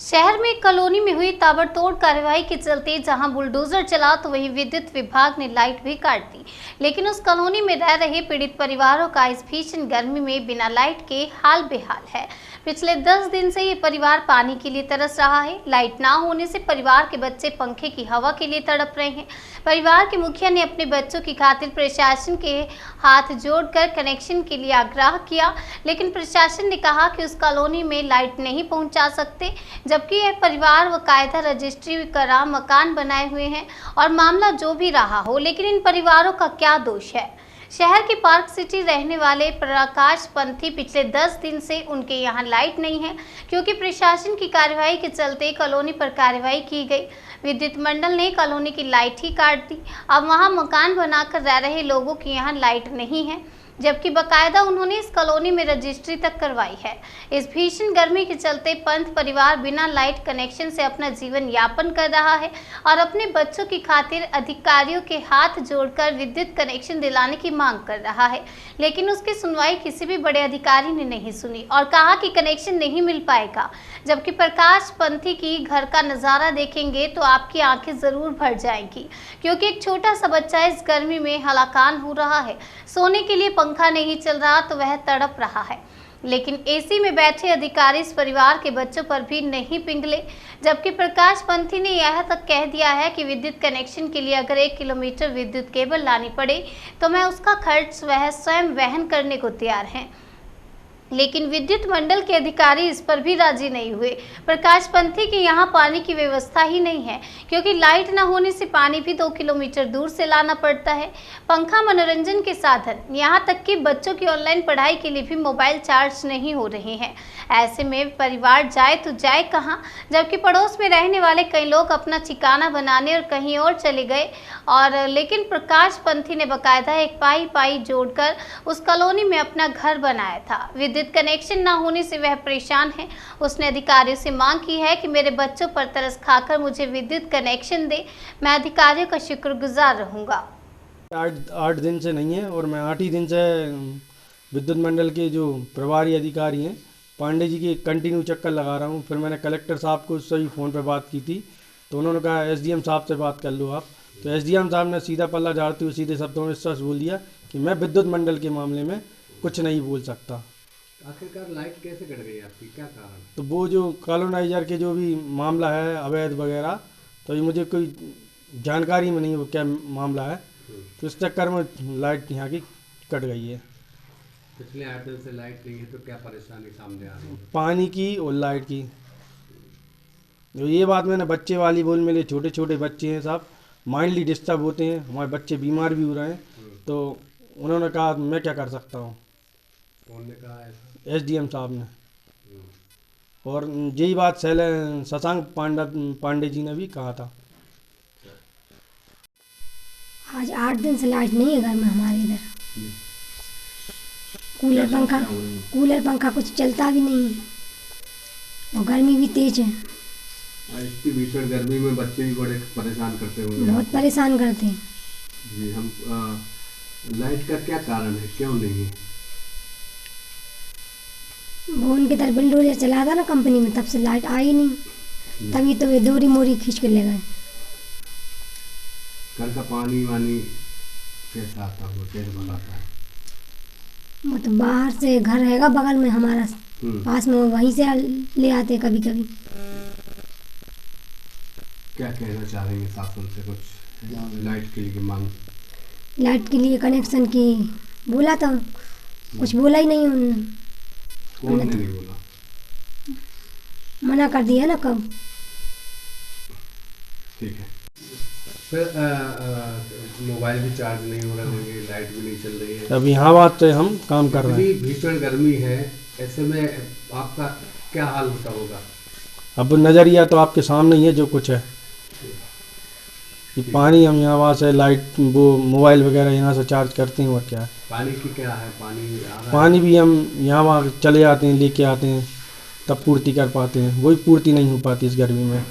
शहर में एक कॉलोनी में हुई ताबड़तोड़ कार्रवाई के चलते जहां बुलडोजर चला तो वहीं विद्युत विभाग ने लाइट भी काट दी। लेकिन उस कॉलोनी में रह रहे पीड़ित परिवारों का इस भीषण गर्मी में बिना लाइट के हाल बेहाल है। पिछले 10 दिन से ये परिवार पानी के लिए तरस रहा है। लाइट ना होने से परिवार के बच्चे पंखे की हवा के लिए तड़प रहे हैं। परिवार के मुखिया ने अपने बच्चों की खातिर प्रशासन के हाथ जोड़कर कनेक्शन के लिए आग्रह किया, लेकिन प्रशासन ने कहा कि उस कॉलोनी में लाइट नहीं पहुंचा सकते, जबकि यह परिवार वकायदा रजिस्ट्री करा मकान बनाए हुए हैं। और मामला जो भी रहा हो, लेकिन इन परिवारों का क्या दोष है। शहर की पार्क सिटी रहने वाले प्रकाश पंथी पिछले 10 दिन से उनके यहाँ लाइट नहीं है, क्योंकि प्रशासन की कार्रवाई के चलते कॉलोनी पर कार्रवाई की गई। विद्युत मंडल ने कॉलोनी की लाइट ही काट दी। अब वहाँ मकान बनाकर रह रहे लोगों के यहाँ लाइट नहीं है, जबकि बकायदा उन्होंने इस कॉलोनी में रजिस्ट्री तक करवाई है। इस भीषण गर्मी के चलते पंथ परिवार बिना लाइट कनेक्शन से अपना जीवन यापन कर रहा है और अपने बच्चों की खातिर अधिकारियों के हाथ जोड़कर विद्युत कनेक्शन दिलाने की मांग कर रहा है। लेकिन उसकी सुनवाई किसी भी बड़े अधिकारी ने नहीं सुनी और कहा कि कनेक्शन नहीं मिल पाएगा। जबकि प्रकाश पंथी की घर का नज़ारा देखेंगे तो आपकी आंखें जरूर भर जाएंगी, क्योंकि एक छोटा सा बच्चा इस गर्मी में हलाकान हो रहा है। सोने के लिए पंखा नहीं चल रहा तो वह तड़प रहा है, लेकिन एसी में बैठे अधिकारी इस परिवार के बच्चों पर भी नहीं पिघले। जबकि प्रकाश पंथी ने यह तक कह दिया है कि विद्युत कनेक्शन के लिए अगर 1 किलोमीटर विद्युत केबल लानी पड़े तो मैं उसका खर्च वह स्वयं वहन करने को तैयार हैं। लेकिन विद्युत मंडल के अधिकारी इस पर भी राजी नहीं हुए। प्रकाश पंथी के यहाँ पानी की व्यवस्था ही नहीं है, क्योंकि लाइट न होने से पानी भी 2 किलोमीटर दूर से लाना पड़ता है। पंखा मनोरंजन के साधन, यहाँ तक कि बच्चों की ऑनलाइन पढ़ाई के लिए भी मोबाइल चार्ज नहीं हो रहे हैं। ऐसे में परिवार जाए तो जाए कहाँ, जबकि पड़ोस में रहने वाले कई लोग अपना ठिकाना बनाने और कहीं और चले गए। लेकिन प्रकाश पंथी ने बकायदा एक पाई जोड़कर उस कॉलोनी में अपना घर बनाया था। विद्युत कनेक्शन न होने से वह परेशान है। उसने अधिकारियों से मांग की है कि मेरे बच्चों पर तरस खाकर मुझे विद्युत कनेक्शन दे। मैं अधिकारियों का शुक्रगुजार रहूंगा। 8 दिन से नहीं है और मैं 8 ही दिन से विद्युत मंडल के जो प्रभारी अधिकारी हैं पांडे जी के कंटिन्यू चक्कर लगा रहा हूँ। फिर मैंने कलेक्टर साहब को उससे भी फ़ोन पर बात की थी, तो उन्होंने कहा एसडीएम साहब से बात कर लो आप। तो एसडीएम साहब ने सीधा पल्ला झाड़ते हुए सीधे शब्दों में सच बोल दिया कि मैं विद्युत मंडल के मामले में कुछ नहीं बोल सकता। आखिरकार लाइट कैसे कट गई आपकी, क्या कारण? तो वो जो कॉलोनाइजर के जो भी मामला है अवैध वगैरह, तो ये मुझे कोई जानकारी में नहीं है वो क्या मामला है। तो इस चक्कर में लाइट यहाँ की कट गई है। पिछले 8 दिन से लाइट नहीं है तो क्या परेशानी सामने आ रही है? पानी की और लाइट की। जो ये बात मैंने बच्चे वाली बोल, मेरे छोटे छोटे बच्चे हैं साहब, माइंडली डिस्टर्ब होते हैं, हमारे बच्चे बीमार भी हो रहे हैं। तो उन्होंने कहा मैं क्या कर सकता हूँ। कौन ने कहा ऐसा? एसडीएम साहब ने। और यही बात शशांक पांडे जी ने भी कहा था। आज 8 दिन से लाइट नहीं है घर में हमारे इधर। कूलर पंखा कुछ चलता भी नहीं है और गर्मी भी तेज है। इतनी भीषण गर्मी में बच्चे भी बड़े परेशाान करते होंगे। बहुत परेशान करते हैं जी। हम लाइट का क्या कारण है, क्यों नहीं है? वो उनके तरफ बिल्डोजर चला था ना कंपनी में, तब से लाइट आई नहीं। तभी तो वे दोरी मोरी खींच कर ले गए। घर का पानी वानी कैसा आता है, कैसे बनाता है? वो तो बाहर से घर रहेगा बगल में हमारा पास में, वहीं से ले आते कभी कभी। क्या कहना चाह रहे हैं शासन से, कुछ लाइट के लिए मांग? लाइट के लिए कनेक्शन की बोला था, कुछ बोला ही नहीं उन्होंने। कौन ने नहीं बोला? मना कर दिया ना कब। ठीक है। फिर मोबाइल भी चार्ज नहीं हो रहा है, लाइट भी नहीं चल रही है। अब यहाँ बात तो हम काम कर रहे हैं। भीषण गर्मी है, ऐसे में आपका क्या हाल होता होगा? अब नज़रिया तो आपके सामने ही है जो कुछ है। कि पानी हम यहाँ वहाँ से लाइट वो मोबाइल वगैरह यहाँ से चार्ज करते हैं, और क्या है। पानी की क्या है? पानी भी हम यहाँ वहाँ चले आते हैं, लेके आते हैं, तब पूर्ति कर पाते हैं। वही पूर्ति नहीं हो पाती इस गर्मी में।